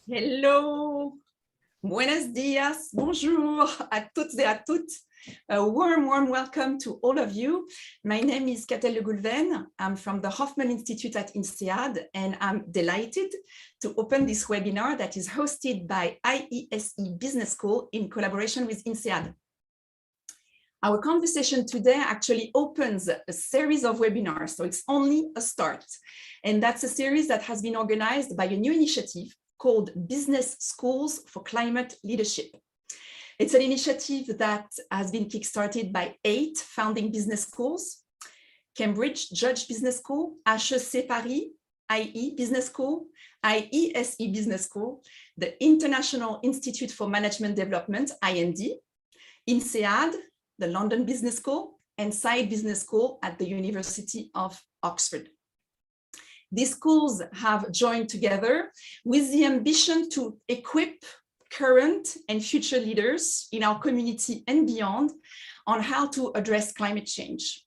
Hello, buenos dias, bonjour à toutes et à toutes. A warm welcome to all of you. My name is Catel Le Goulven. I'm from the Hoffman Institute at INSEAD, and I'm delighted to open this webinar that is hosted by IESE Business School in collaboration with INSEAD. Our conversation today actually opens a series of webinars, so it's only a start. And that's a series that has been organized by a new initiative called Business Schools for Climate Leadership. It's an initiative that has been kickstarted by 8 founding business schools: Cambridge Judge Business School, HEC Paris, IE Business School, IESE Business School, the International Institute for Management Development, IND, INSEAD, the London Business School, and INSEAD Business School at the University of Oxford. These schools have joined together with the ambition to equip current and future leaders in our community and beyond on how to address climate change.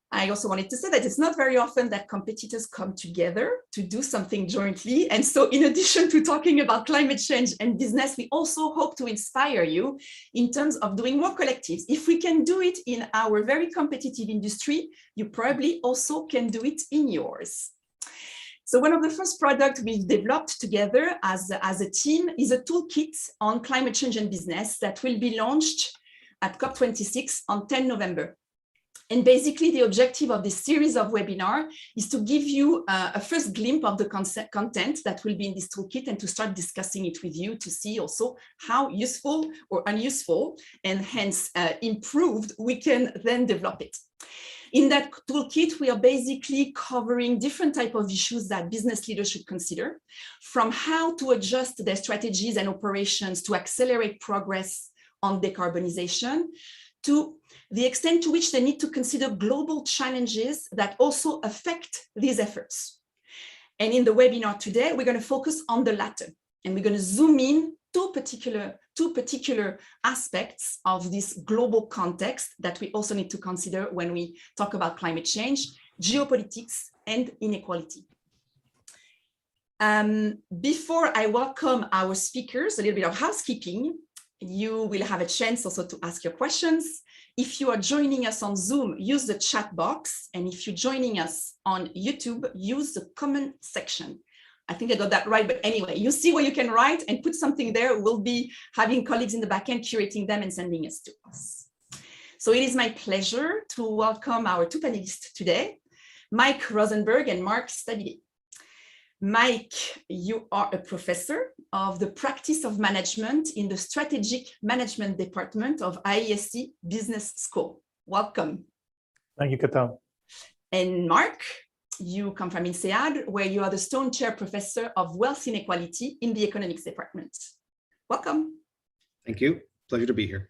I also wanted to say that it's not very often that competitors come together to do something jointly. And so in addition to talking about climate change and business, we also hope to inspire you in terms of doing more collectives. If we can do it in our very competitive industry, you probably also can do it in yours. So one of the first products we've developed together as a team is a toolkit on climate change and business that will be launched at COP26 on 10 November. And basically, the objective of this series of webinars is to give you a first glimpse of the content that will be in this toolkit and to start discussing it with you to see also how useful or unuseful and hence improved we can then develop it. In that toolkit, we are basically covering different types of issues that business leaders should consider, from how to adjust their strategies and operations to accelerate progress on decarbonization, to the extent to which they need to consider global challenges that also affect these efforts. And in the webinar today, we're going to focus on the latter, and we're going to zoom in two particular aspects of this global context that we also need to consider when we talk about climate change: geopolitics and inequality. Before I welcome our speakers, a little bit of housekeeping. You will have a chance also to ask your questions. If you are joining us on Zoom, use the chat box. And if you're joining us on YouTube, use the comment section. I think I got that right, but anyway, you see where you can write and put something there. We'll be having colleagues in the back end curating them and sending us to us. So it is my pleasure to welcome our 2 panelists today, Mike Rosenberg and Mark Stabile. Mike, you are a professor of the practice of management in the Strategic Management Department of IESE Business School. Welcome. Thank you, Catel. And Mark, you come from INSEAD, where you are the Stone Chaired Professor of Wealth Inequality in the Economics Department. Welcome. Thank you. Pleasure to be here.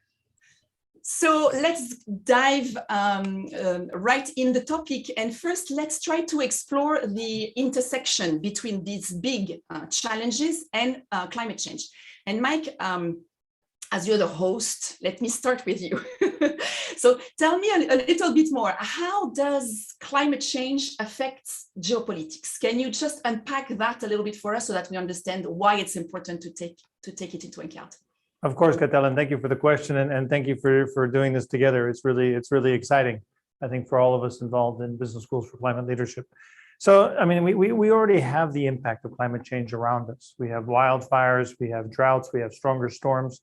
So let's dive right in the topic. And first, let's try to explore the intersection between these big challenges and climate change. And Mike, as you're the host, let me start with you. So tell me a little bit more. How does climate change affect geopolitics? Can you just unpack that a little bit for us so that we understand why it's important to take it into account? Of course, Catel, and thank you for the question, and thank you for doing this together. It's really exciting, I think, for all of us involved in business schools for climate leadership. So, I mean, we already have the impact of climate change around us. We have wildfires, we have droughts, we have stronger storms,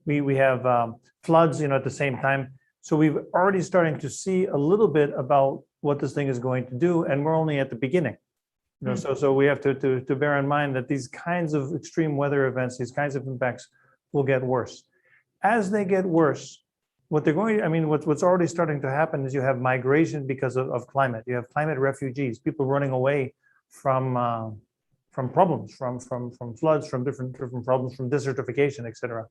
we have floods, at the same time. So we've already starting to see a little bit about what this thing is going to do, and we're only at the beginning. So we have to bear in mind that these kinds of extreme weather events, these kinds of impacts, will get worse. As they get worse, what's already starting to happen is you have migration because of climate. You have climate refugees, people running away from problems, from floods, from different problems, from desertification, etc.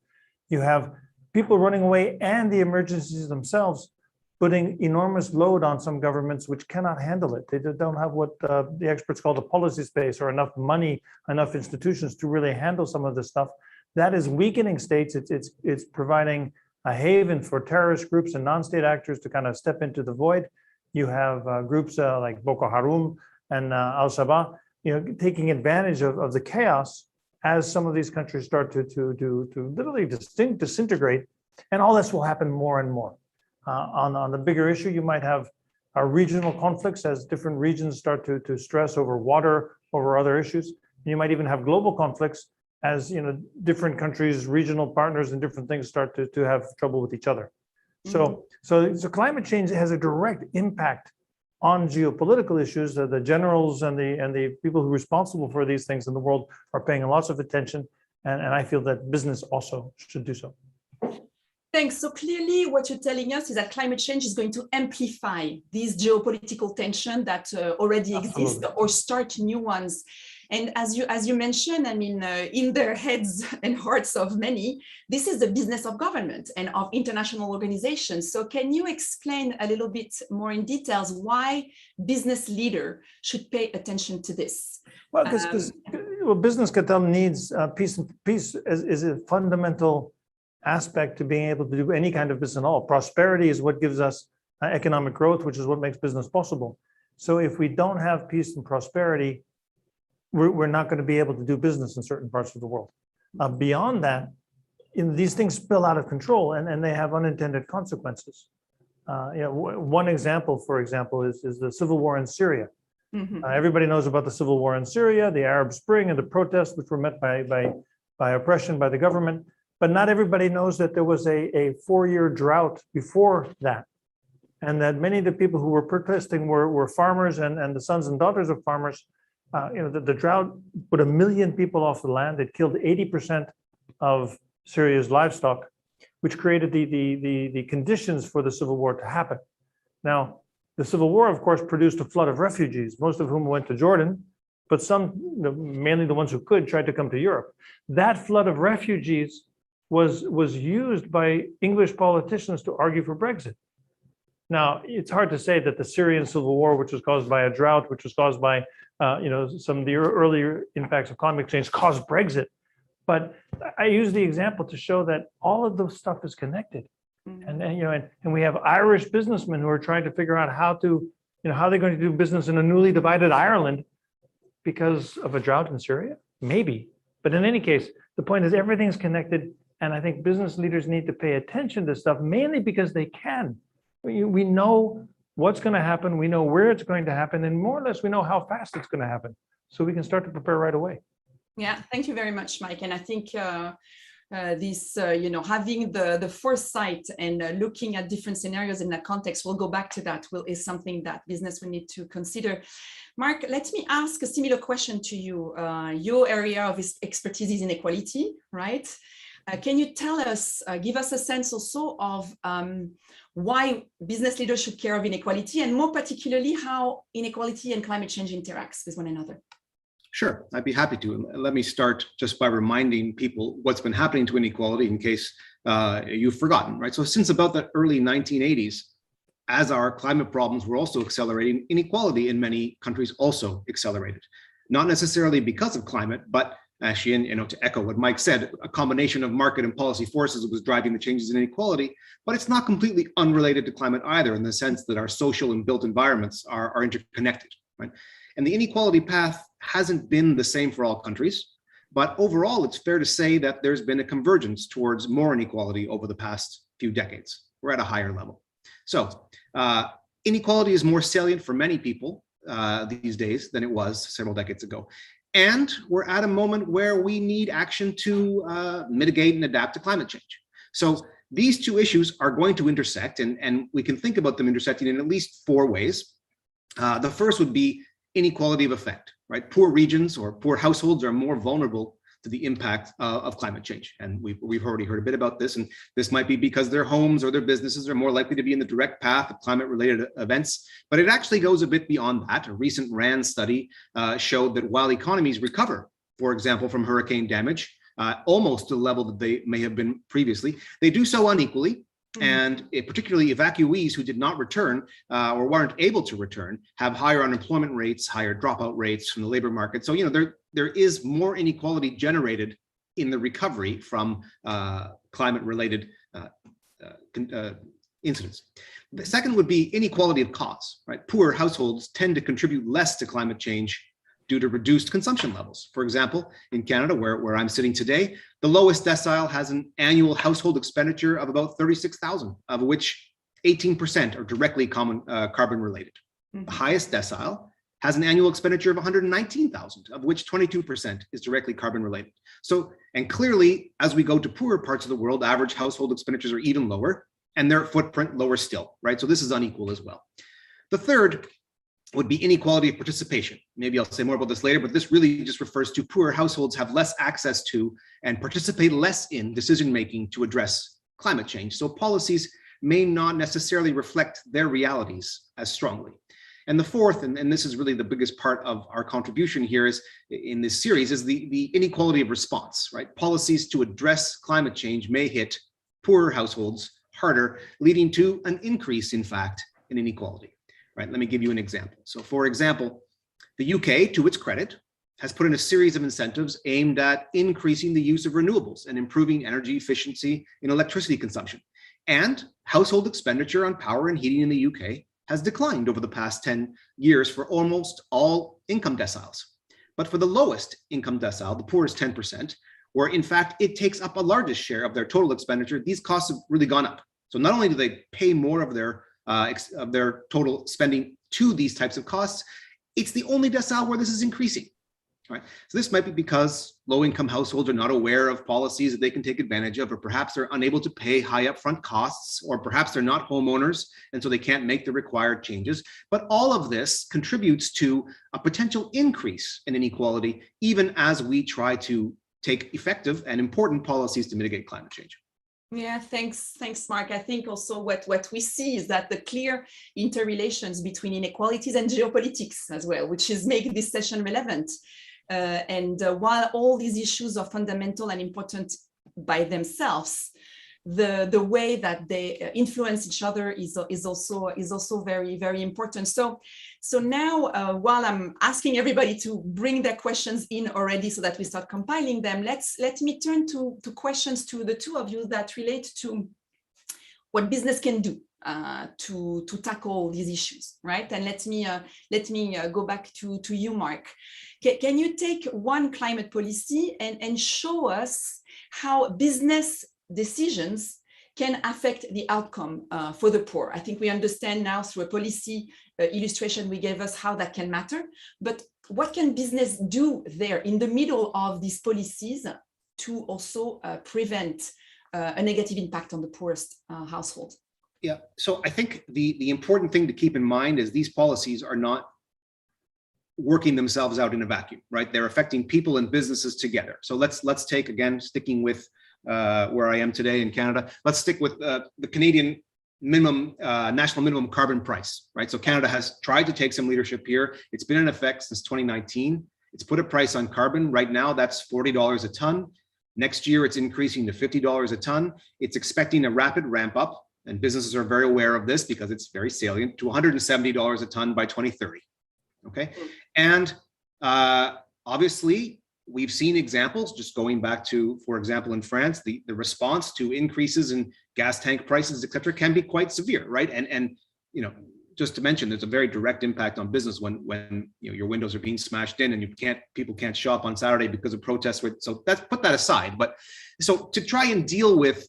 You have people running away and the emergencies themselves putting enormous load on some governments which cannot handle it. They don't have what the experts call the policy space or enough money, enough institutions to really handle some of this stuff. That is weakening states. It's providing a haven for terrorist groups and non-state actors to kind of step into the void. You have groups like Boko Haram and Al-Shabaab, taking advantage of the chaos as some of these countries start to literally disintegrate, and all this will happen more and more. On the bigger issue, you might have regional conflicts as different regions start to stress over water, over other issues. You might even have global conflicts as different countries, regional partners, and different things start to have trouble with each other. So climate change has a direct impact on geopolitical issues. The generals and the people who are responsible for these things in the world are paying lots of attention, and I feel that business also should do so. Thanks. So clearly what you're telling us is that climate change is going to amplify these geopolitical tensions that already exist or start new ones. And as you mentioned, I mean, in their heads and hearts of many, this is the business of government and of international organizations. So can you explain a little bit more in details why business leader should pay attention to this? Well, because business, Catel, needs peace. Peace is a fundamental aspect to being able to do any kind of business at all. Prosperity is what gives us economic growth, which is what makes business possible. So if we don't have peace and prosperity, we're not going to be able to do business in certain parts of the world. Beyond that, these things spill out of control and they have unintended consequences. One example, for example, is the civil war in Syria. Mm-hmm. Everybody knows about the civil war in Syria, the Arab Spring, and the protests which were met by oppression by the government. But not everybody knows that there was a 4-year drought before that, and that many of the people who were protesting were farmers and the sons and daughters of farmers. The drought put 1 million people off the land. It killed 80% of Syria's livestock, which created the conditions for the civil war to happen. Now, the civil war, of course, produced a flood of refugees, most of whom went to Jordan, but some, mainly the ones who could, tried to come to Europe. That flood of refugees was used by English politicians to argue for Brexit. Now, it's hard to say that the Syrian civil war, which was caused by a drought, which was caused by some of the earlier impacts of climate change, caused Brexit. But I use the example to show that all of this stuff is connected. Mm-hmm. And we have Irish businessmen who are trying to figure out how they're going to do business in a newly divided Ireland because of a drought in Syria, maybe. But in any case, the point is everything's connected. And I think business leaders need to pay attention to stuff, mainly because they can. We know what's going to happen. We know where it's going to happen. And more or less, we know how fast it's going to happen. So we can start to prepare right away. Yeah, thank you very much, Mike. And I think having the foresight and looking at different scenarios in that context, we'll go back to that, is something that business will need to consider. Mark, let me ask a similar question to you. Your area of expertise is inequality, right? Can you tell us, give us a sense also of why business leaders should care of inequality, and more particularly how inequality and climate change interacts with one another? Sure, I'd be happy to. Let me start just by reminding people what's been happening to inequality in case you've forgotten, right? So since about the early 1980s, as our climate problems were also accelerating, inequality in many countries also accelerated. Not necessarily because of climate, but actually, to echo what Mike said, a combination of market and policy forces was driving the changes in inequality, but it's not completely unrelated to climate either, in the sense that our social and built environments are interconnected, right? And the inequality path hasn't been the same for all countries, but overall, it's fair to say that there's been a convergence towards more inequality over the past few decades. We're at a higher level. So inequality is more salient for many people these days than it was several decades ago. And we're at a moment where we need action to mitigate and adapt to climate change. So these two issues are going to intersect, and we can think about them intersecting in at least 4 ways. The first would be inequality of effect, right? Poor regions or poor households are more vulnerable to the impact of climate change. And we've already heard a bit about this, and this might be because their homes or their businesses are more likely to be in the direct path of climate-related events, but it actually goes a bit beyond that. A recent RAND study showed that while economies recover, for example, from hurricane damage, almost to the level that they may have been previously, they do so unequally. And particularly evacuees who did not return or weren't able to return have higher unemployment rates, higher dropout rates from the labor market. So, there is more inequality generated in the recovery from climate-related incidents. The second would be inequality of cause, right? Poor households tend to contribute less to climate change due to reduced consumption levels. For example, in Canada, where I'm sitting today, the lowest decile has an annual household expenditure of about 36,000, of which 18% are directly carbon related. Mm-hmm. The highest decile has an annual expenditure of 119,000, of which 22% is directly carbon related. So, and clearly, as we go to poorer parts of the world, average household expenditures are even lower and their footprint lower still, right? So this is unequal as well. The third would be inequality of participation. Maybe I'll say more about this later, but this really just refers to poorer households have less access to and participate less in decision-making to address climate change. So policies may not necessarily reflect their realities as strongly. And the fourth, and this is really the biggest part of our contribution here is in this series, is the inequality of response, right? Policies to address climate change may hit poorer households harder, leading to an increase, in fact, in inequality, right? Let me give you an example. So for example, the UK, to its credit, has put in a series of incentives aimed at increasing the use of renewables and improving energy efficiency in electricity consumption. And household expenditure on power and heating in the UK has declined over the past 10 years for almost all income deciles. But for the lowest income decile, the poorest 10%, where in fact it takes up a largest share of their total expenditure, these costs have really gone up. So not only do they pay more of their total spending to these types of costs, it's the only decile where this is increasing. Right. So this might be because low-income households are not aware of policies that they can take advantage of, or perhaps they're unable to pay high upfront costs, or perhaps they're not homeowners, and so they can't make the required changes. But all of this contributes to a potential increase in inequality, even as we try to take effective and important policies to mitigate climate change. Yeah, thanks, Mark. I think also what we see is that the clear interrelations between inequalities and geopolitics as well, which is making this session relevant. While all these issues are fundamental and important by themselves, the way that they influence each other is also very, very important. So now, while I'm asking everybody to bring their questions in already so that we start compiling them, let me turn to questions to the two of you that relate to what business can do to tackle these issues, right? And let me go back to you, Mark. Can you take one climate policy and show us how business decisions can affect the outcome for the poor? I think we understand now through a policy illustration we gave us how that can matter, but what can business do there in the middle of these policies to also prevent a negative impact on the poorest household? Yeah, so I think the important thing to keep in mind is these policies are not working themselves out in a vacuum, right? They're affecting people and businesses together. So let's take, again, sticking with where I am today in Canada, let's stick with the Canadian minimum, national minimum carbon price, right? So Canada has tried to take some leadership here. It's been in effect since 2019. It's put a price on carbon. Right now, that's $40 a ton. Next year, it's increasing to $50 a ton. It's expecting a rapid ramp up, and businesses are very aware of this because it's very salient, to $170 a ton by 2030. Okay, and obviously we've seen examples, just going back to, for example, in France, the response to increases in gas tank prices, et cetera, can be quite severe, right? And you know, just to mention, there's a very direct impact on business when you know, your windows are being smashed in and people can't shop on Saturday because of protests. So that's, put that aside. But so to try and deal with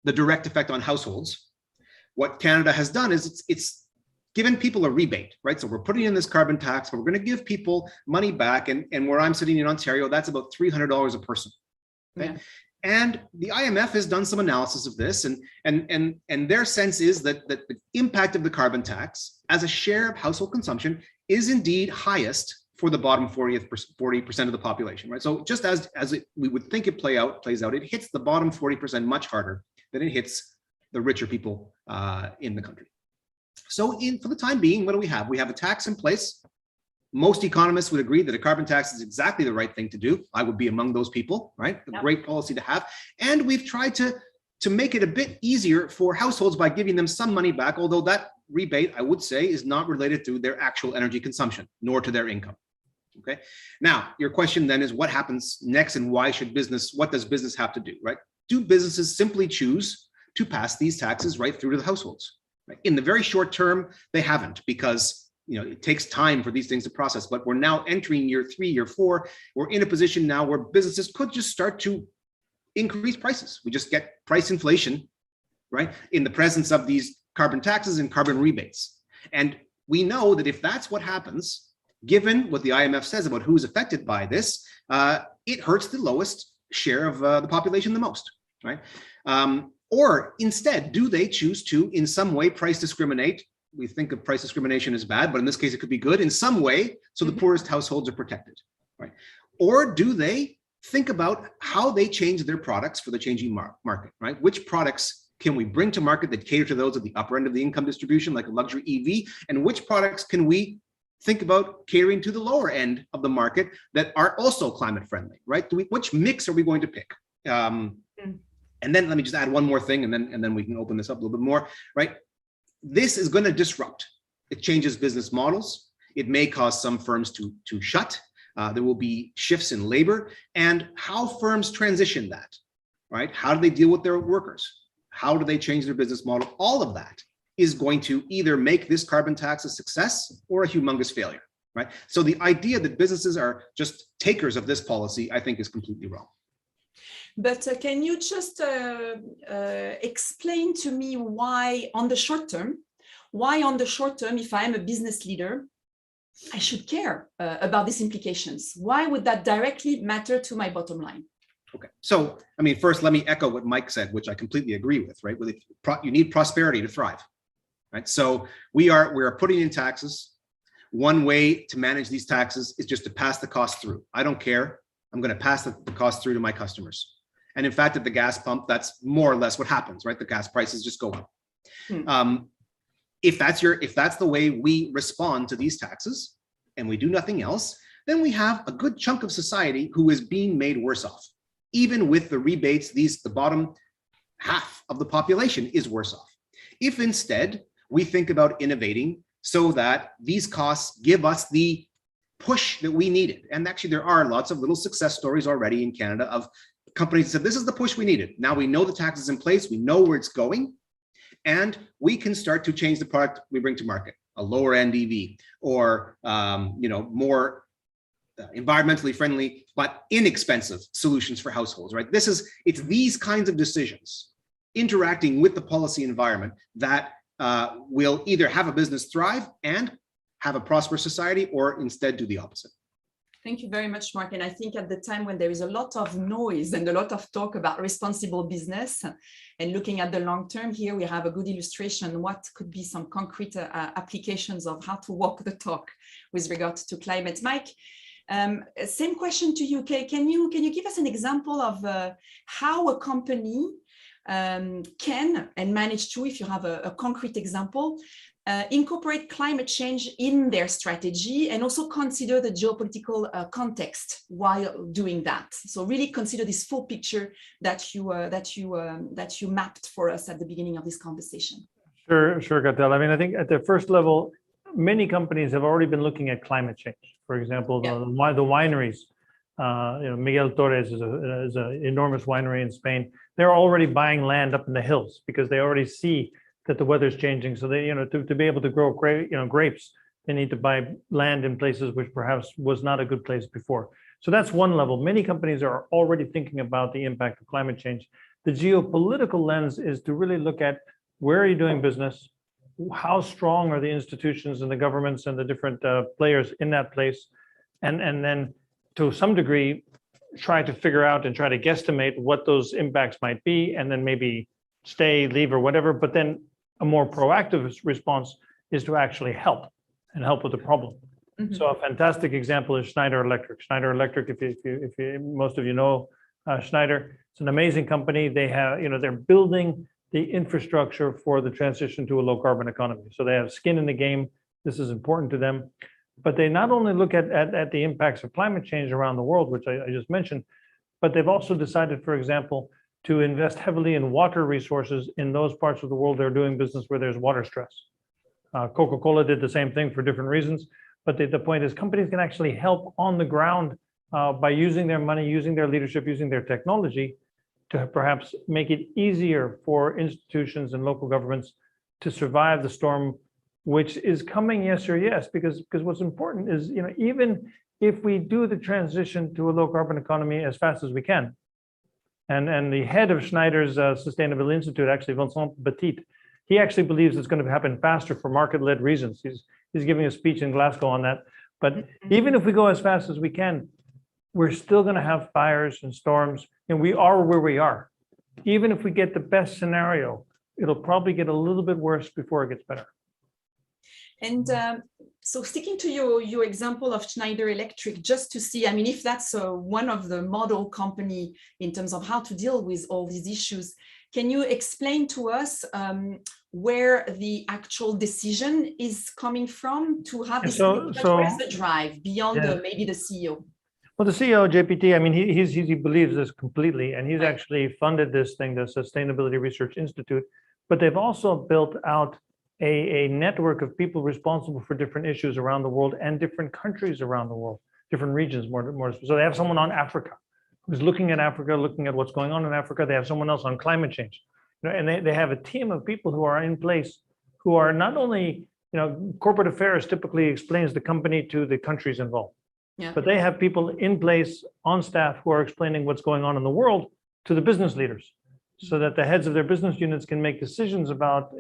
the direct effect on households, what Canada has done is it's given people a rebate, right? So we're putting in this carbon tax, but we're going to give people money back. And where I'm sitting in Ontario, that's about $300 a person. Okay? Yeah. And the IMF has done some analysis of this, and their sense is that the impact of the carbon tax as a share of household consumption is indeed highest for the bottom 40% of the population, right? So just as we would think it plays out, it hits the bottom 40% much harder than it hits the richer people in the country. So for the time being, what do we have? We have a tax in place. Most economists would agree that a carbon tax is exactly the right thing to do. I would be among those people, right? A great policy to have. And we've tried to make it a bit easier for households by giving them some money back, although that rebate, I would say, is not related to their actual energy consumption, nor to their income. Okay. Now, your question then is what happens next and what does business have to do, right? Do businesses simply choose to pass these taxes right through to the households? Right? In the very short term, they haven't, because it takes time for these things to process, but we're now entering year 3, year 4. We're in a position now where businesses could just start to increase prices. We just get price inflation, right, in the presence of these carbon taxes and carbon rebates. And we know that if that's what happens, given what the IMF says about who's affected by this, it hurts the lowest share of the population the most, right? Or instead, do they choose to, in some way, price discriminate? We think of price discrimination as bad, but in this case, it could be good in some way, so the poorest households are protected, right? Or do they think about how they change their products for the changing market, right? Which products can we bring to market that cater to those at the upper end of the income distribution, like a luxury EV? And which products can we think about catering to the lower end of the market that are also climate friendly, right? Which mix are we going to pick? And then let me just add one more thing, and then we can open this up a little bit more, right? This is going to disrupt. It changes business models. It may cause some firms to shut. There will be shifts in labor, and how firms transition that, right? How do they deal with their workers? How do they change their business model? All of that is going to either make this carbon tax a success or a humongous failure, right? So the idea that businesses are just takers of this policy, I think, is completely wrong. But can you just explain to me why on the short term, if I am a business leader, I should care about these implications? Why would that directly matter to my bottom line? Okay, so I mean, first, let me echo what Mike said, which I completely agree with, right? You need prosperity to thrive, right? So we are putting in taxes. One way to manage these taxes is just to pass the cost through. I don't care. I'm going to pass the cost through to my customers. And in fact, at the gas pump, that's more or less what happens, right? The gas prices just go up. If that's the way we respond to these taxes and we do nothing else, then we have a good chunk of society who is being made worse off. Even with the rebates, the bottom half of the population is worse off. If instead we think about innovating so that these costs give us the push that we needed, and actually there are lots of little success stories already in Canada of companies that said, this is the push we needed. Now we know the tax is in place, we know where it's going, and we can start to change the product we bring to market, a lower end EV, or more environmentally friendly but inexpensive solutions for households, right? It's these kinds of decisions interacting with the policy environment that will either have a business thrive and have a prosperous society, or instead do the opposite. Thank you very much, Mark. And I think at the time when there is a lot of noise and a lot of talk about responsible business and looking at the long term, here we have a good illustration what could be some concrete applications of how to walk the talk with regard to climate. Mike, same question to you. Can you give us an example of how a company can and manage to, if you have a concrete example, incorporate climate change in their strategy and also consider the geopolitical context while doing that? So really consider this full picture that you mapped for us at the beginning of this conversation. Sure, Gatel. I mean, I think at the first level, many companies have already been looking at climate change. For example, the wineries. Miguel Torres is an enormous winery in Spain. They're already buying land up in the hills because they already see that the weather's changing. So they, to be able to grow grapes, they need to buy land in places which perhaps was not a good place before. So that's one level. Many companies are already thinking about the impact of climate change. The geopolitical lens is to really look at where are you doing business, how strong are the institutions and the governments and the different players in that place, and then to some degree try to figure out and try to guesstimate what those impacts might be, and then maybe stay, leave, or whatever. But then a more proactive response is to actually help with the problem. Mm-hmm. So a fantastic example is Schneider Electric. Schneider Electric, if most of you know Schneider, it's an amazing company. They have, they're building the infrastructure for the transition to a low carbon economy. So they have skin in the game. This is important to them. But they not only look at the impacts of climate change around the world, which I just mentioned, but they've also decided, for example, to invest heavily in water resources in those parts of the world they're doing business where there's water stress. Coca-Cola did the same thing for different reasons. But the point is companies can actually help on the ground by using their money, using their leadership, using their technology to perhaps make it easier for institutions and local governments to survive the storm which is coming yes or yes, because what's important is, even if we do the transition to a low carbon economy as fast as we can, and the head of Schneider's Sustainability Institute, actually Vincent Petit, he actually believes it's going to happen faster for market-led reasons. He's giving a speech in Glasgow on that. But even if we go as fast as we can, we're still going to have fires and storms, and we are where we are. Even if we get the best scenario, it'll probably get a little bit worse before it gets better. And so sticking to your example of Schneider Electric, just to see, I mean, if that's one of the model company in terms of how to deal with all these issues, can you explain to us where the actual decision is coming from to have this? Where's the drive beyond maybe the CEO? Well, the CEO, JPT, I mean, he believes this completely, and he's actually funded this thing, the Sustainability Research Institute, but they've also built out a network of people responsible for different issues around the world and different countries around the world, different regions more. So they have someone on Africa who's looking at Africa, looking at what's going on in Africa. They have someone else on climate change, and they have a team of people who are in place who are not only, corporate affairs typically explains the company to the countries involved, but they have people in place on staff who are explaining what's going on in the world to the business leaders, so that the heads of their business units can make decisions about,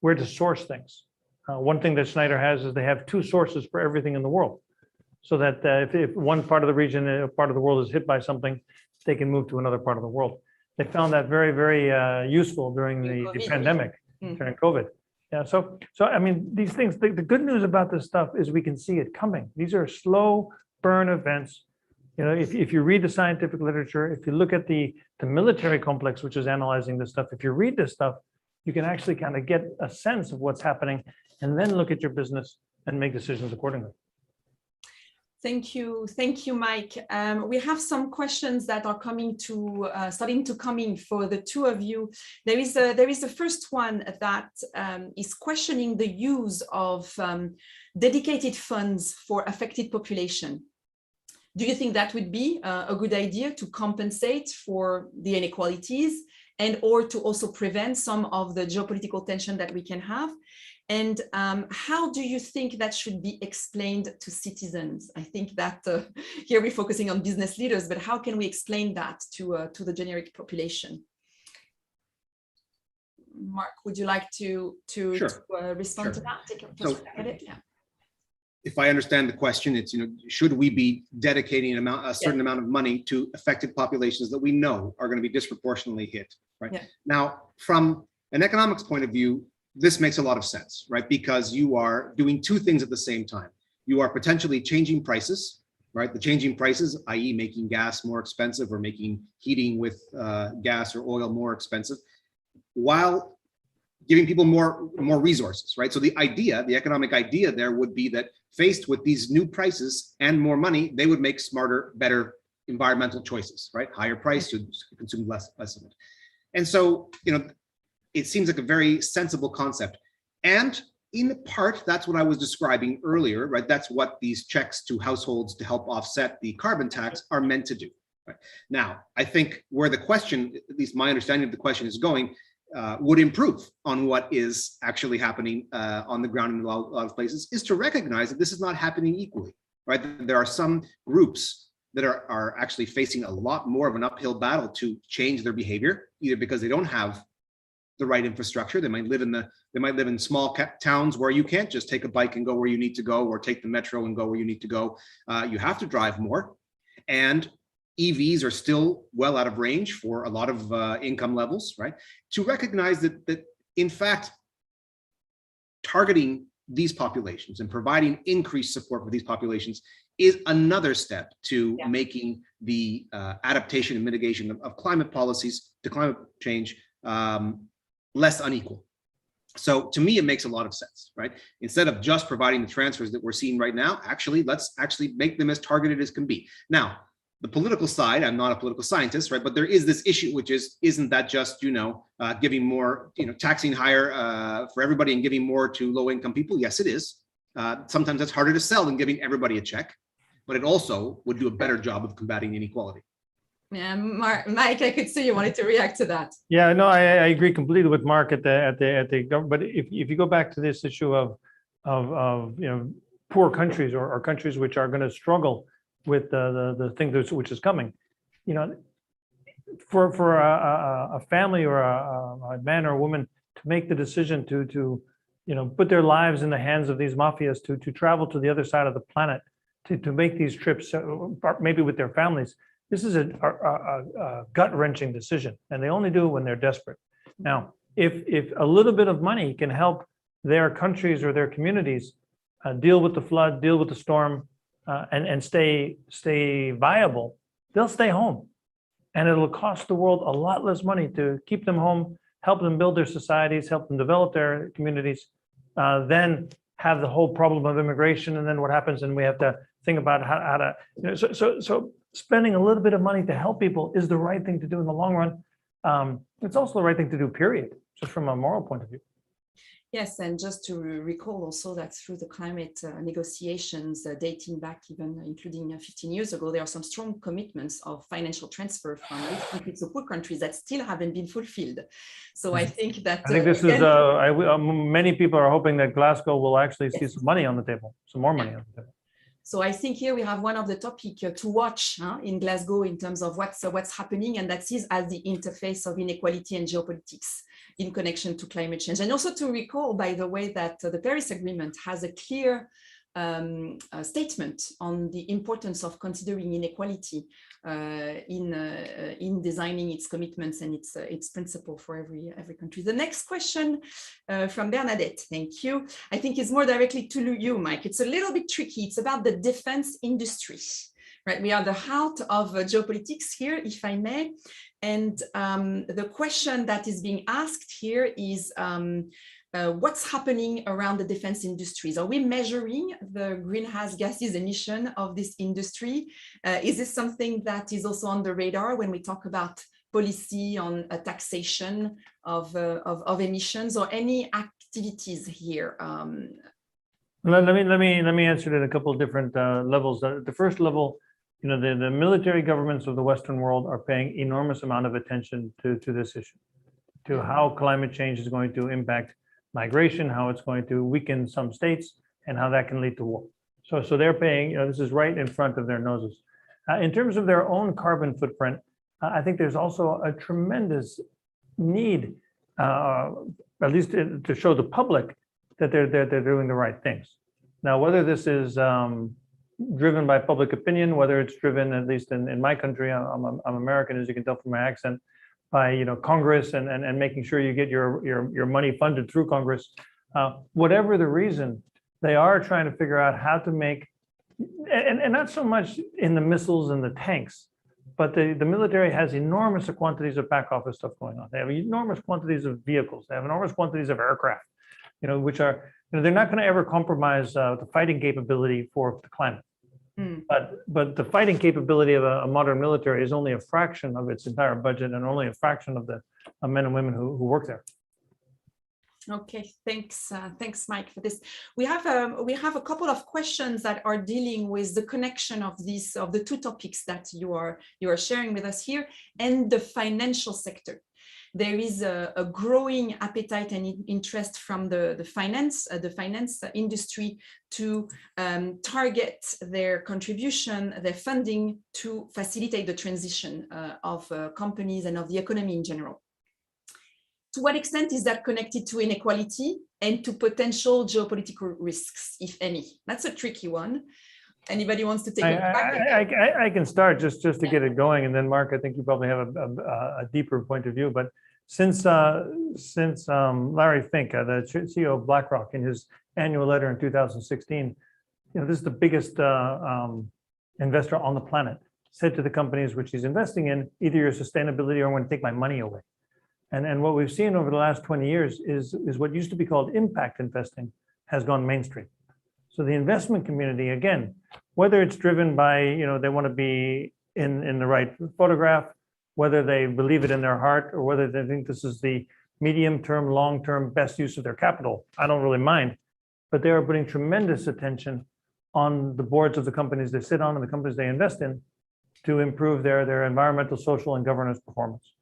where to source things. One thing that Schneider has is they have 2 sources for everything in the world, so that if one part of the region, part of the world is hit by something, they can move to another part of the world. They found that very, very useful during the pandemic, during COVID. Yeah, so I mean, these things, the good news about this stuff is we can see it coming. These are slow burn events. If you read the scientific literature, if you look at the military complex, which is analyzing this stuff, if you read this stuff, you can actually kind of get a sense of what's happening and then look at your business and make decisions accordingly. Thank you, Mike. We have some questions that are starting to come in for the two of you. There is the first one that is questioning the use of dedicated funds for affected population. Do you think that would be a good idea to compensate for the inequalities and or to also prevent some of the geopolitical tension that we can have? And how do you think that should be explained to citizens? I think that here we're focusing on business leaders, but how can we explain that to the generic population? Mark, would you like to respond to that? Take a first look at it. Yeah. If I understand the question, it's, should we be dedicating a certain amount of money to affected populations that we know are going to be disproportionately hit, right? Yeah. Now, from an economics point of view, this makes a lot of sense, right? Because you are doing 2 things at the same time. You are potentially changing prices, right? The changing prices, i.e. making gas more expensive or making heating with gas or oil more expensive, while giving people more resources, right? So the economic idea there would be that faced with these new prices and more money, they would make smarter, better environmental choices, right? Higher price to consume less of it. And so, it seems like a very sensible concept. And in part, that's what I was describing earlier, right? That's what these checks to households to help offset the carbon tax are meant to do. Right? Now, I think where the question, at least my understanding of the question is going, would improve on what is actually happening on the ground in a lot of places, is to recognize that this is not happening equally, right? There are some groups that are actually facing a lot more of an uphill battle to change their behavior, either because they don't have the right infrastructure. They might live in small towns where you can't just take a bike and go where you need to go, or take the metro and go where you need to go. You have to drive more, and EVs are still well out of range for a lot of income levels, right? To recognize that in fact, targeting these populations and providing increased support for these populations is another step to making the adaptation and mitigation of climate policies to climate change less unequal. So to me, it makes a lot of sense, right? Instead of just providing the transfers that we're seeing right now, let's actually make them as targeted as can be. Now, the political side, I'm not a political scientist, right? But there is this issue, which is, isn't that just, giving more, taxing higher for everybody and giving more to low income people? Yes, it is. Sometimes that's harder to sell than giving everybody a check, but it also would do a better job of combating inequality. Mike, I could see you wanted to react to that. Yeah, no, I agree completely with Mark at the government. But if you go back to this issue of poor countries or countries which are going to struggle with the thing which is coming, for a family or a man or a woman to make the decision to put their lives in the hands of these mafias to travel to the other side of the planet to make these trips, maybe with their families. This is a gut-wrenching decision, and they only do it when they're desperate. Now, if a little bit of money can help their countries or their communities deal with the flood, deal with the storm, and stay viable, they'll stay home. And it'll cost the world a lot less money to keep them home, help them build their societies, help them develop their communities, then have the whole problem of immigration. And then what happens, and we have to think about how to, so spending a little bit of money to help people is the right thing to do in the long run. It's also the right thing to do, period, just from a moral point of view. Yes, and just to recall also that through the climate negotiations dating back even including 15 years ago, there are some strong commitments of financial transfer from rich countries to poor countries that still haven't been fulfilled. So I think that this is many people are hoping that Glasgow will actually see some money on the table, some more money on the table. So I think here we have one of the topics to watch in Glasgow in terms of what's happening, and that is as the interface of inequality and geopolitics in connection to climate change. And also to recall, by the way, that the Paris Agreement has a clear statement on the importance of considering inequality in designing its commitments and its principle for every country. The next question from Bernadette, thank you. I think it's more directly to you, Mike. It's a little bit tricky. It's about the defense industry, right? We are the heart of geopolitics here, if I may. And the question that is being asked here is, what's happening around the defense industries? Are we measuring the greenhouse gases emission of this industry? Is this something that is also on the radar when we talk about policy on taxation of emissions or any activities here? Let me answer it at a couple of different levels. The first level, the military governments of the Western world are paying enormous amount of attention to this issue, to how climate change is going to impact migration, how it's going to weaken some states, and how that can lead to war. So they're paying, this is right in front of their noses. In terms of their own carbon footprint, I think there's also a tremendous need, at least to show the public that they're doing the right things. Now, whether this is driven by public opinion, whether it's driven, at least in my country, I'm American, as you can tell from my accent, by Congress and making sure you get your money funded through Congress. Whatever the reason, they are trying to figure out how to make, and not so much in the missiles and the tanks, but the military has enormous quantities of back office stuff going on. They have enormous quantities of vehicles. They have enormous quantities of aircraft, which are, they're not going to ever compromise the fighting capability for the climate. But the fighting capability of a modern military is only a fraction of its entire budget and only a fraction of the men and women who work there. Okay, thanks, Mike, for this. We have a couple of questions that are dealing with the connection of the two topics that you are sharing with us here and the financial sector. There is a growing appetite and interest from the finance industry to target their contribution, their funding to facilitate the transition of companies and of the economy in general. To what extent is that connected to inequality and to potential geopolitical risks, if any? That's a tricky one. Anybody wants to take it back? I can start just to get it going, and then Mark, I think you probably have a deeper point of view. But since Larry Fink, the CEO of BlackRock, in his annual letter in 2016, this is the biggest investor on the planet, said to the companies which he's investing in, either your sustainability or I'm going to take my money away. And what we've seen over the last 20 years is what used to be called impact investing has gone mainstream. So the investment community, again, whether it's driven by, they want to be in the right photograph, whether they believe it in their heart, or whether they think this is the medium-term, long-term best use of their capital, I don't really mind. But they are putting tremendous attention on the boards of the companies they sit on and the companies they invest in to improve their environmental, social, and governance performance.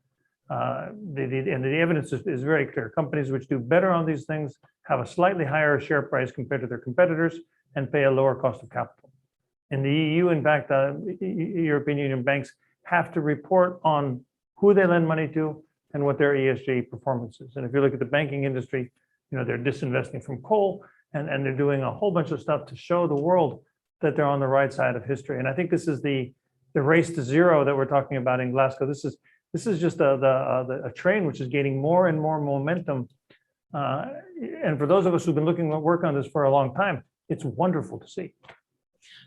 And the evidence is very clear. Companies which do better on these things have a slightly higher share price compared to their competitors and pay a lower cost of capital. In the EU, in fact, European Union banks have to report on who they lend money to and what their ESG performance is. And if you look at the banking industry, they're disinvesting from coal and they're doing a whole bunch of stuff to show the world that they're on the right side of history. And I think this is the race to zero that we're talking about in Glasgow. This is just a train which is gaining more and more momentum. And for those of us who've been looking at work on this for a long time, it's wonderful to see.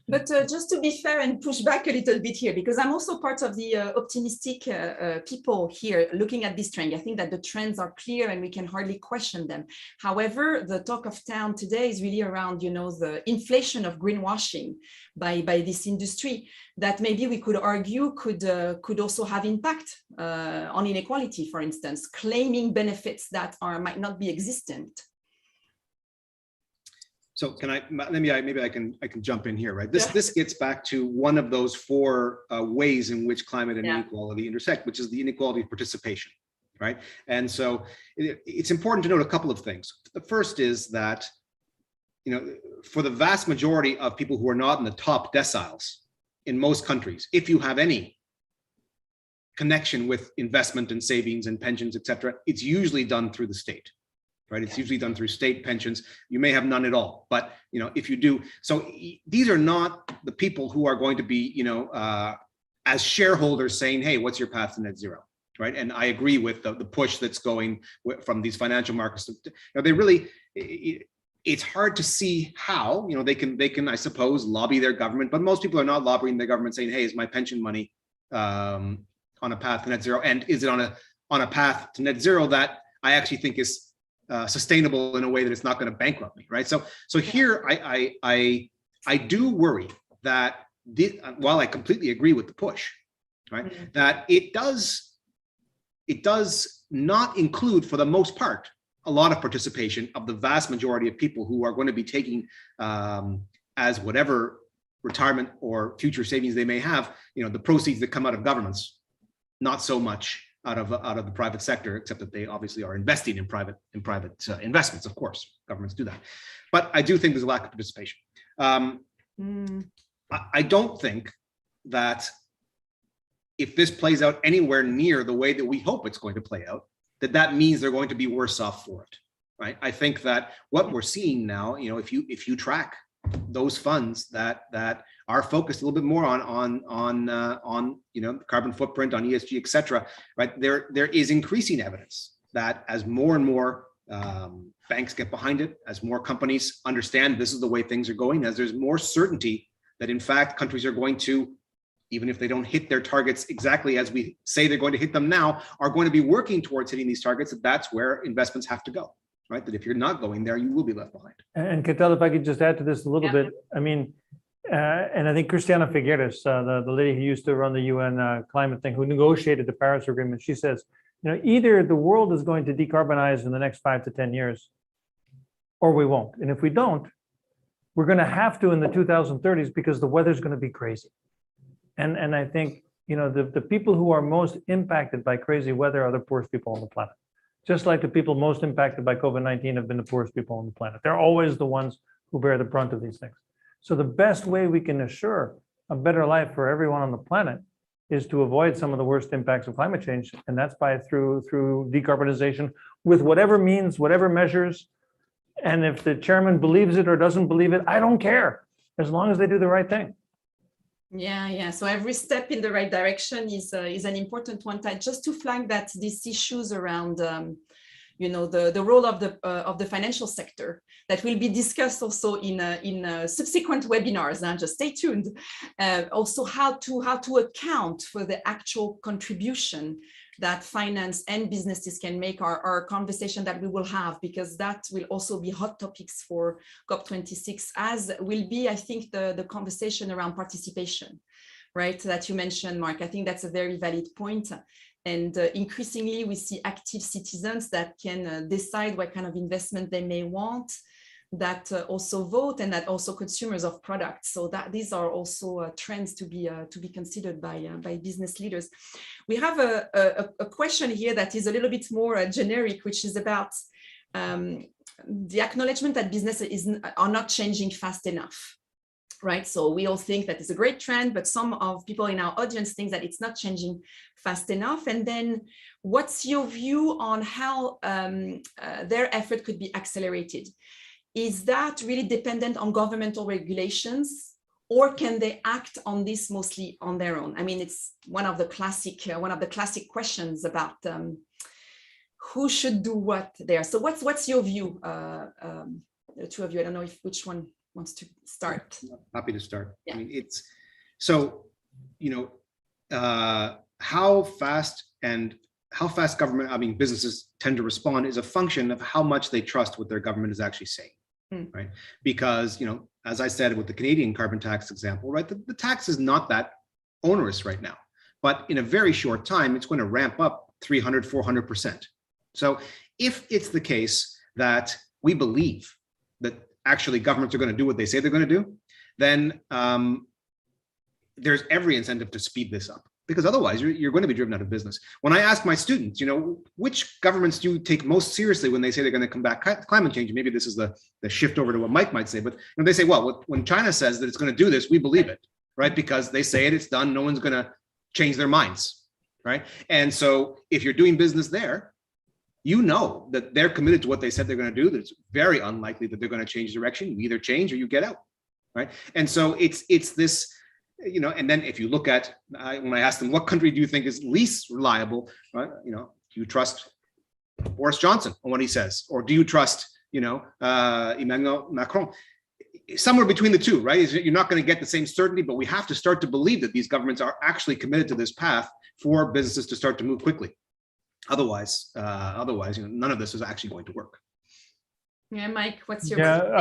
But just to be fair and push back a little bit here, because I'm also part of the optimistic people here looking at this trend. I think that the trends are clear and we can hardly question them. However, the talk of town today is really around, the inflation of greenwashing by this industry that maybe we could argue could also have impact on inequality, for instance, claiming benefits that might not be existent. So maybe I can jump in here, right? This gets back to one of those four ways in which climate and inequality intersect, which is the inequality of participation, right? And so it's important to note a couple of things. The first is that, for the vast majority of people who are not in the top deciles in most countries, if you have any connection with investment and savings and pensions, et cetera, it's usually done through the state. Right, it's usually done through state pensions. You may have none at all, but if you do, so these are not the people who are going to be, as shareholders saying, "Hey, what's your path to net zero?" Right, and I agree with the push that's going from these financial markets. They really, it's hard to see how they can I suppose lobby their government, but most people are not lobbying their government saying, "Hey, is my pension money on a path to net zero, and is it on a path to net zero that I actually think is sustainable in a way that it's not going to bankrupt me," right? So here I do worry that while I completely agree with the push, right, that it does not include, for the most part, a lot of participation of the vast majority of people who are going to be taking as whatever retirement or future savings they may have, the proceeds that come out of governments, not so much out of the private sector, except that they obviously are investing in private investments. Of course, governments do that, but I do think there's a lack of participation. I don't think that if this plays out anywhere near the way that we hope it's going to play out, that means they're going to be worse off for it, right? I think that what we're seeing now, if you track those funds that are focused a little bit more on carbon footprint, on ESG, et cetera, right? There is increasing evidence that as more and more banks get behind it, as more companies understand this is the way things are going, as there's more certainty that in fact countries are going to, even if they don't hit their targets exactly as we say they're going to hit them now, are going to be working towards hitting these targets, that's where investments have to go. Right, that if you're not going there, you will be left behind. And Ketel, if I could just add to this a little bit, I mean, and I think Christiana Figueres, the lady who used to run the UN climate thing, who negotiated the Paris Agreement, she says, either the world is going to decarbonize in the next 5 to 10 years, or we won't. And if we don't, we're going to have to in the 2030s because the weather's going to be crazy. And I think, the people who are most impacted by crazy weather are the poorest people on the planet. Just like the people most impacted by COVID-19 have been the poorest people on the planet. They're always the ones who bear the brunt of these things. So the best way we can assure a better life for everyone on the planet is to avoid some of the worst impacts of climate change. And that's through decarbonization with whatever means, whatever measures. And if the chairman believes it or doesn't believe it, I don't care, as long as they do the right thing. Yeah. So every step in the right direction is an important one. Just to flag that these issues around, the role of the financial sector that will be discussed also in subsequent webinars. Just stay tuned. Also, how to account for the actual contribution that finance and businesses can make are a conversation that we will have, because that will also be hot topics for COP26, as will be, I think, the conversation around participation, right, that you mentioned, Mark. I think that's a very valid point. And increasingly, we see active citizens that can decide what kind of investment they may want, that also vote and that also consumers of products. So that these are also trends to be considered by business leaders. We have a question here that is a little bit more generic, which is about the acknowledgement that businesses are not changing fast enough. Right, so we all think that it's a great trend, but some of people in our audience think that it's not changing fast enough. And then what's your view on how their effort could be accelerated? Is that really dependent on governmental regulations, or can they act on this mostly on their own? I mean, it's one of the classic questions about who should do what there. So what's your view, the two of you? I don't know which one wants to start. Happy to start. Yeah. I mean, it's so, how fast government, I mean, businesses tend to respond is a function of how much they trust what their government is actually saying, right? Because, as I said with the Canadian carbon tax example, right, the tax is not that onerous right now, but in a very short time, it's going to ramp up 300, 400%. So if it's the case that we believe that actually governments are going to do what they say they're going to do, then there's every incentive to speed this up, because otherwise you're going to be driven out of business. When I ask my students, which governments do you take most seriously when they say they're going to combat climate change? Maybe this is the shift over to what Mike might say, but they say, well, when China says that it's going to do this, we believe it, right? Because they say it, it's done, no one's going to change their minds, right? And so if you're doing business there, you know that they're committed to what they said they're going to do. It's very unlikely that they're going to change direction. You either change or you get out, right? And so it's this, and then if you look at, when I ask them, what country do you think is least reliable, right? Do you trust Boris Johnson on what he says? Or do you trust, Emmanuel Macron? Somewhere between the two, right? You're not going to get the same certainty, but we have to start to believe that these governments are actually committed to this path for businesses to start to move quickly. Otherwise, none of this is actually going to work. Yeah, Mike, what's your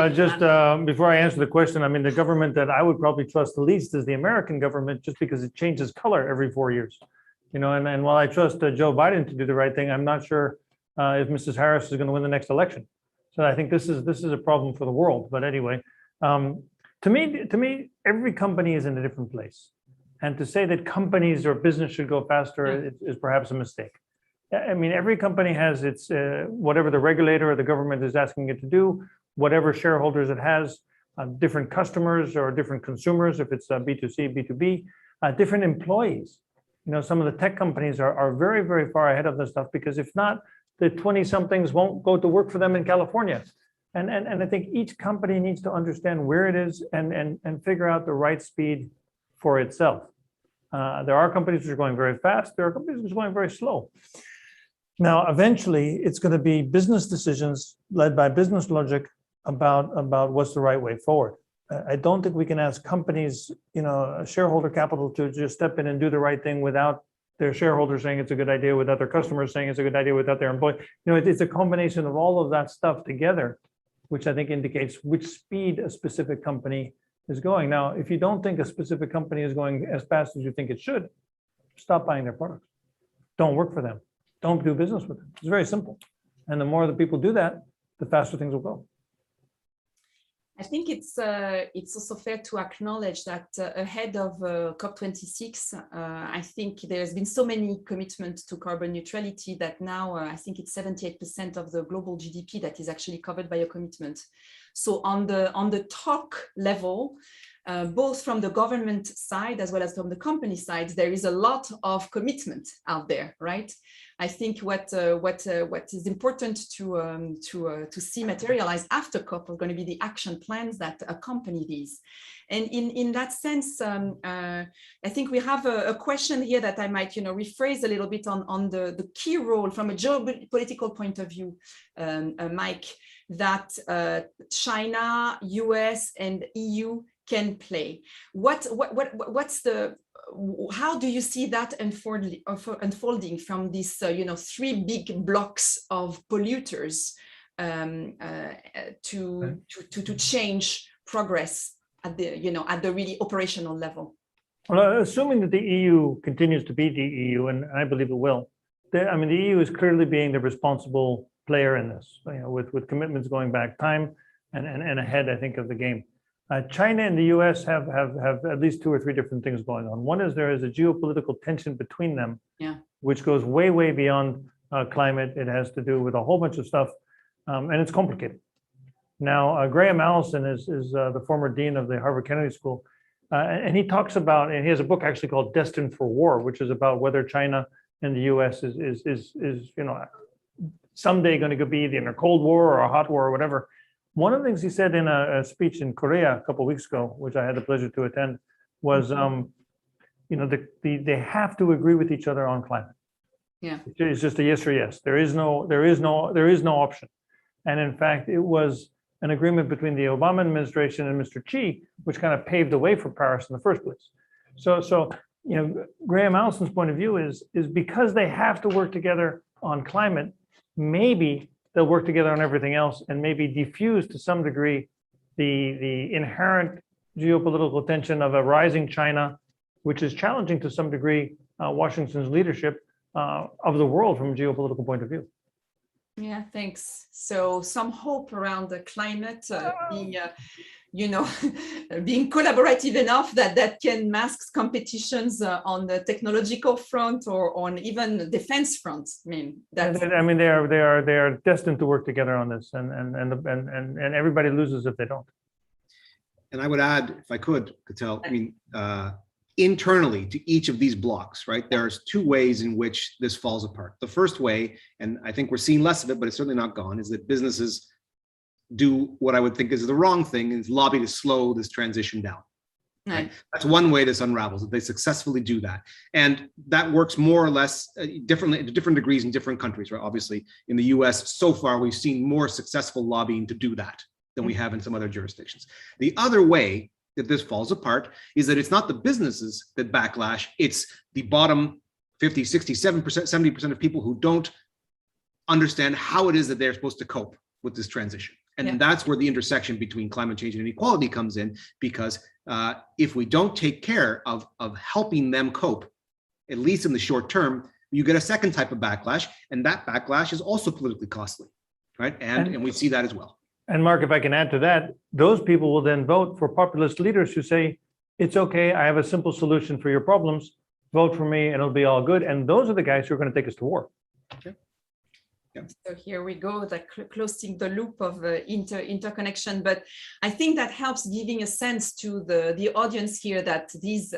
just before I answer the question, I mean, the government that I would probably trust the least is the American government, just because it changes color every 4 years. And while I trust Joe Biden to do the right thing, I'm not sure if Mrs. Harris is going to win the next election. So I think this is a problem for the world. But anyway, to me, every company is in a different place, and to say that companies or business should go faster is perhaps a mistake. I mean, every company has its, whatever the regulator or the government is asking it to do, whatever shareholders it has, different customers or different consumers, if it's B2C, B2B, different employees. Some of the tech companies are very, very far ahead of this stuff, because if not, the 20-somethings won't go to work for them in California. And I think each company needs to understand where it is and figure out the right speed for itself. There are companies which are going very fast. There are companies which are going very slow. Now, eventually, it's going to be business decisions led by business logic about what's the right way forward. I don't think we can ask companies, shareholder capital, to just step in and do the right thing without their shareholders saying it's a good idea, without their customers saying it's a good idea, without their employees. It's a combination of all of that stuff together, which I think indicates which speed a specific company is going. Now, if you don't think a specific company is going as fast as you think it should, stop buying their products. Don't work for them. Don't do business with them. It's very simple. And the more that people do that, the faster things will go. I think it's also fair to acknowledge that ahead of COP26, I think there's been so many commitments to carbon neutrality that now I think it's 78% of the global GDP that is actually covered by a commitment. So on the talk level, both from the government side as well as from the company side, there is a lot of commitment out there, right? I think what is important to see materialize after COP are going to be the action plans that accompany these. And in that sense, I think we have a question here that I might rephrase a little bit on the key role from a geopolitical point of view, Mike, that China, US, and EU can play. How do you see that unfolding from these three big blocks of polluters to change progress at the really operational level? Well, assuming that the EU continues to be the EU, and I believe it will, the EU is clearly being the responsible player in this, with commitments going back time. and ahead, I think, of the game. China and the US have at least 2 or 3 different things going on. One is there is a geopolitical tension between them, which goes way, way beyond climate. It has to do with a whole bunch of stuff, and it's complicated. Now, Graham Allison is the former dean of the Harvard Kennedy School, and he talks about, and he has a book actually called Destined for War, which is about whether China and the US is someday going to be either in a Cold War or a hot war or whatever. One of the things he said in a speech in Korea a couple of weeks ago, which I had the pleasure to attend, was, they have to agree with each other on climate. Yeah, it's just a yes or yes. There is no option. And in fact, it was an agreement between the Obama administration and Mr. Xi, which kind of paved the way for Paris in the first place. So Graham Allison's point of view is because they have to work together on climate, maybe they'll work together on everything else and maybe diffuse to some degree the inherent geopolitical tension of a rising China, which is challenging to some degree Washington's leadership of the world from a geopolitical point of view. Yeah, thanks. So some hope around the climate being, being collaborative enough that can mask competitions on the technological front or on even defense front. They are destined to work together on this, and everybody loses if they don't. And I would add, if I could, Catel, internally to each of these blocks, right? There's 2 ways in which this falls apart. The first way, and I think we're seeing less of it, but it's certainly not gone, is that businesses do what I would think is the wrong thing, is lobby to slow this transition down. Right? That's one way this unravels, that they successfully do that. And that works more or less differently, to different degrees in different countries, right? Obviously, in the US, so far, we've seen more successful lobbying to do that than we have in some other jurisdictions. The other way that this falls apart is that it's not the businesses that backlash, it's the bottom 50, 60, 7%, 70% of people who don't understand how it is that they're supposed to cope with this transition. And that's where the intersection between climate change and inequality comes in, because if we don't take care of helping them cope, at least in the short term, you get a second type of backlash, and that backlash is also politically costly, right? And we see that as well. And Mark, if I can add to that, those people will then vote for populist leaders who say, it's okay, I have a simple solution for your problems, vote for me and it'll be all good. And those are the guys who are going to take us to war. Okay. So here we go, closing the loop of interconnection. But I think that helps giving a sense to the audience here that these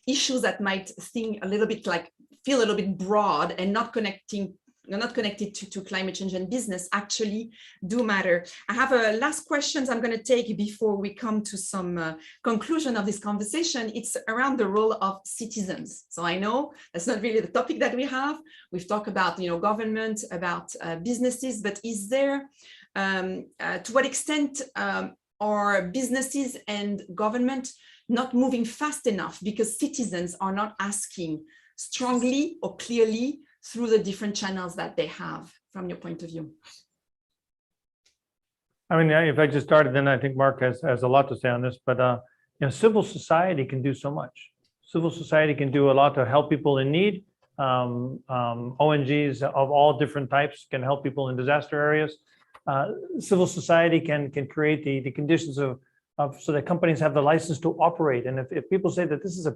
issues that might feel a little bit broad and not connected to climate change and business actually do matter. I have a last questions I'm going to take before we come to some conclusion of this conversation. It's around the role of citizens. So I know that's not really the topic that we have. We've talked about government, about businesses, but is there, to what extent are businesses and government not moving fast enough because citizens are not asking strongly or clearly through the different channels that they have, from your point of view? I mean, if I just started, then I think Mark has a lot to say on this, but civil society can do so much. Civil society can do a lot to help people in need. ONGs of all different types can help people in disaster areas. Civil society can create the conditions of so that companies have the license to operate. And if people say that this is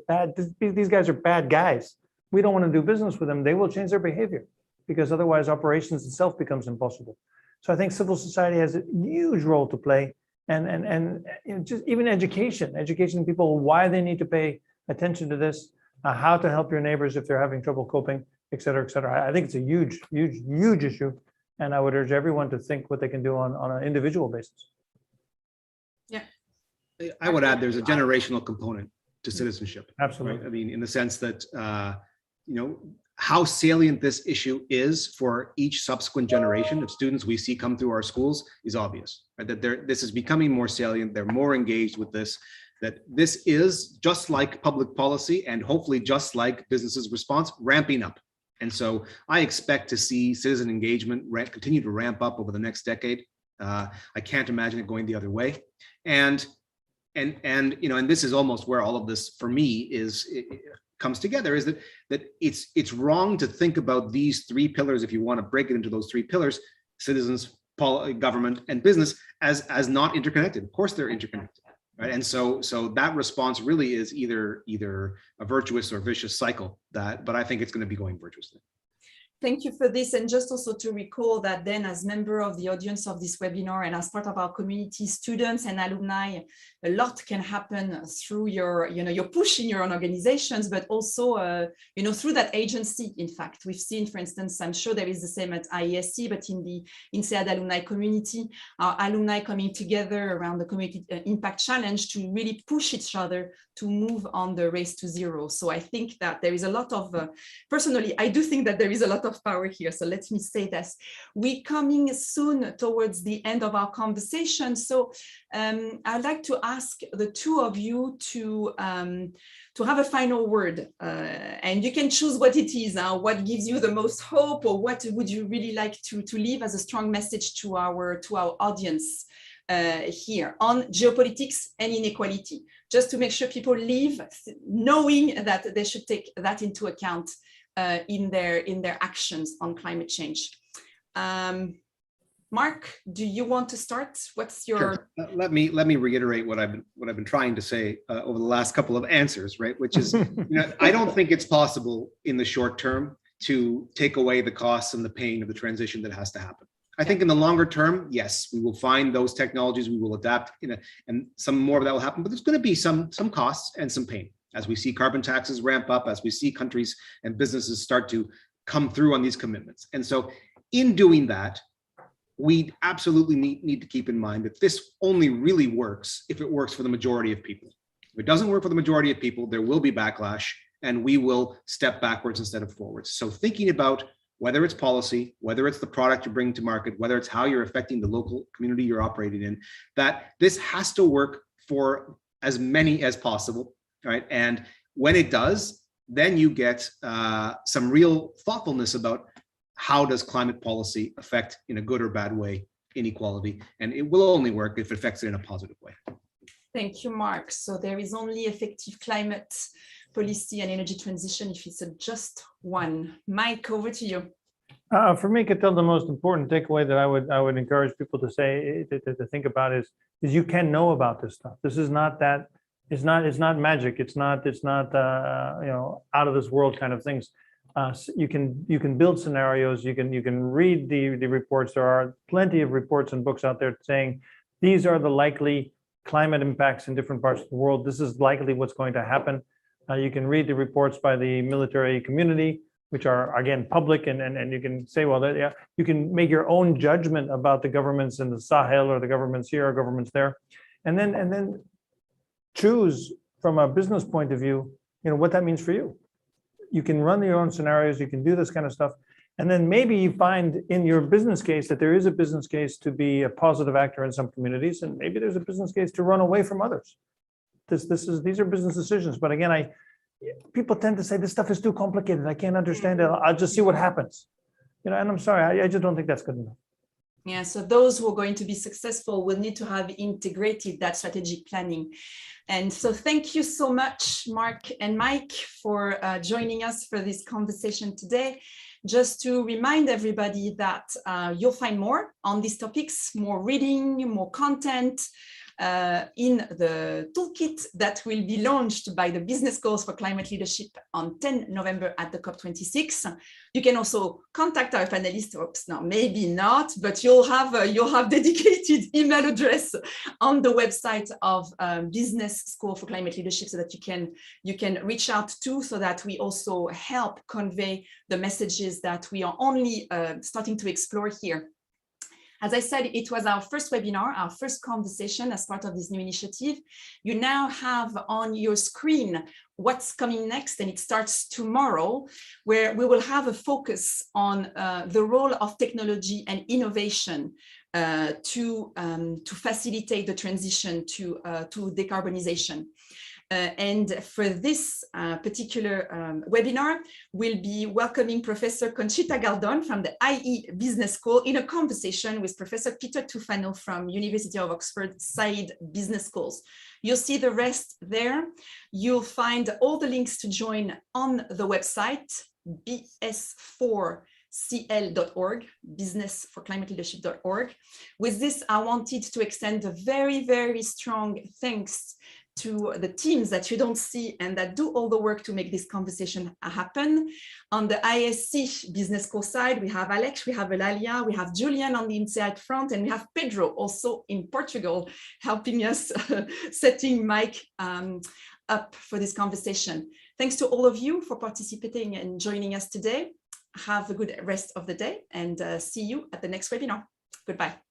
these guys are bad guys, we don't want to do business with them, they will change their behavior, because otherwise operations itself becomes impossible. So I think civil society has a huge role to play, and just even education people why they need to pay attention to this, how to help your neighbors if they're having trouble coping, et cetera, et cetera. I think it's a huge issue, and I would urge everyone to think what they can do on an individual basis. Yeah, I would add there's a generational component to citizenship. Absolutely. Right? I mean, in the sense that how salient this issue is for each subsequent generation of students we see come through our schools is obvious, right? That this is becoming more salient, they're more engaged with this, that this is just like public policy and hopefully just like businesses' response, ramping up. And so I expect to see citizen engagement continue to ramp up over the next decade. I can't imagine it going the other way. And this is almost where all of this for me comes together, is that it's wrong to think about these 3 pillars, if you want to break it into those 3 pillars: citizens, government and business as not interconnected. Of course, they're interconnected, right? And so that response really is either a virtuous or vicious cycle. But I think it's going to be going virtuously. Thank you for this. And just also to recall that then as member of the audience of this webinar and as part of our community, students and alumni, a lot can happen through your push in your own organizations, but also, through that agency. In fact, we've seen, for instance, I'm sure there is the same at IESE, but in the INSEAD alumni community, our alumni coming together around the community impact challenge to really push each other to move on the race to zero. So I think that there is a lot of, personally, I do think that there is a lot of power here. So let me say this. We're coming soon towards the end of our conversation. So I'd like to ask the two of you to have a final word. And you can choose what it is, what gives you the most hope, or what would you really like to leave as a strong message to our audience here on geopolitics and inequality, just to make sure people leave knowing that they should take that into account in their actions on climate change. Mark, do you want to start? What's your? Sure. Let me reiterate what I've been trying to say over the last couple of answers, right? Which is, I don't think it's possible in the short term to take away the costs and the pain of the transition that has to happen. I think in the longer term, yes, we will find those technologies, we will adapt, and some more of that will happen. But there's going to be some costs and some pain as we see carbon taxes ramp up, as we see countries and businesses start to come through on these commitments. And so, in doing that, we absolutely need to keep in mind that this only really works if it works for the majority of people. If it doesn't work for the majority of people, there will be backlash, and we will step backwards instead of forwards. So thinking about whether it's policy, whether it's the product you're bringing to market, whether it's how you're affecting the local community you're operating in, that this has to work for as many as possible, right? And when it does, then you get some real thoughtfulness about how does climate policy affect, in a good or bad way, inequality. And it will only work if it affects it in a positive way. Thank you, Mark. So there is only effective climate policy and energy transition if it's a just one. Mike, over to you. For me, Catel, the most important takeaway that I would encourage people to say to think about is you can know about this stuff. This is not that. It's not magic. It's not out of this world kind of things. You can build scenarios. You can read the reports. There are plenty of reports and books out there saying these are the likely climate impacts in different parts of the world. This is likely what's going to happen. You can read the reports by the military community, which are, again, public, and you can say, well, yeah, you can make your own judgment about the governments in the Sahel or the governments here or governments there, and then choose from a business point of view, what that means for you. You can run your own scenarios, you can do this kind of stuff, and then maybe you find in your business case that there is a business case to be a positive actor in some communities, and maybe there's a business case to run away from others. These are business decisions, but again, people tend to say this stuff is too complicated. I can't understand it. I'll just see what happens. And I'm sorry, I just don't think that's good enough. Yeah, so those who are going to be successful will need to have integrated that strategic planning. And so thank you so much, Mark and Mike, for joining us for this conversation today. Just to remind everybody that you'll find more on these topics, more reading, more content, in the toolkit that will be launched by the Business Schools for Climate Leadership on 10 November at the COP26. You can also contact our panelists. Oops, no, maybe not, but you'll have dedicated email address on the website of Business School for Climate Leadership, so that you can reach out to, so that we also help convey the messages that we are only starting to explore here. As I said, it was our first webinar, our first conversation as part of this new initiative. You now have on your screen what's coming next, and it starts tomorrow, where we will have a focus on the role of technology and innovation to facilitate the transition to decarbonization. And for this particular webinar, we'll be welcoming Professor Conchita Galdon from the IE Business School in a conversation with Professor Peter Tufano from University of Oxford Said Business Schools. You'll see the rest there. You'll find all the links to join on the website, bs4 BSCL.org, businessforclimateleadership.org. With this, I wanted to extend a very, very strong thanks to the teams that you don't see and that do all the work to make this conversation happen. On the IESE Business School side, we have Alex, we have Eulalia, we have Julian on the INSEAD front, and we have Pedro also in Portugal helping us setting mic up for this conversation. Thanks to all of you for participating and joining us today. Have a good rest of the day and see you at the next webinar. Goodbye.